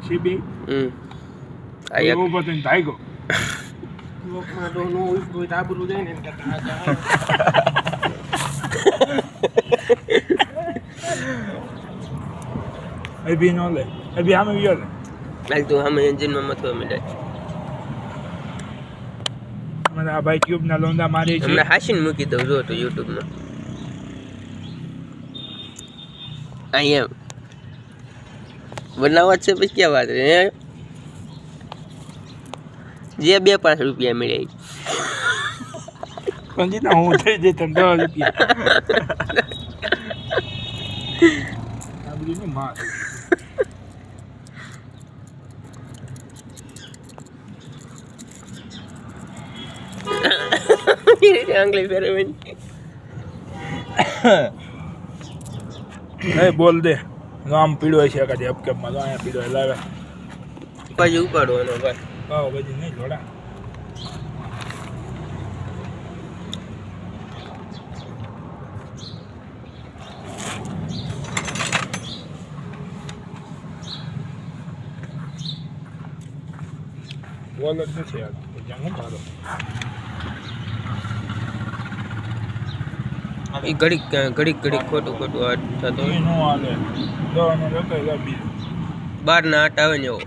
CB આ એક ઉભો થઈને ભાગ્યો લોકમાં તો નો કોઈ આબરૂ જાય ને એને કરતા અભી નો લે અભી આમે ગયો લે હાલ તું આમે એન્જિનમાં મથવા મળ્યા મને આ ભાઈ ટ્યુબ ના લોંદા મારી છે હમણાં હાસીને મૂકી દઉં જો તો યુટ્યુબમાં અહીંયા બનાવવા છે પછી ક્યાં વાત હે જે 2-5 રૂપિયા મળ્યા પણ જીતા હું થઈ જઈ તને 10 રૂપિયા આ બધી નું માર આંગળી ફેરવી એ બોલ દે આમ પીડો છે કદી અપકેપમાં તો અહીંયા પીડો લાવે પછી ઉપાડવાનો ભાઈ પાવ બધી નહીં જોડા બોલ જ નથી યાર જંગ મારો એ ઘડીક ખોટું આ થતો નો હાલે દવાનો જતો બી બહાર ના આટ આવે ને એવો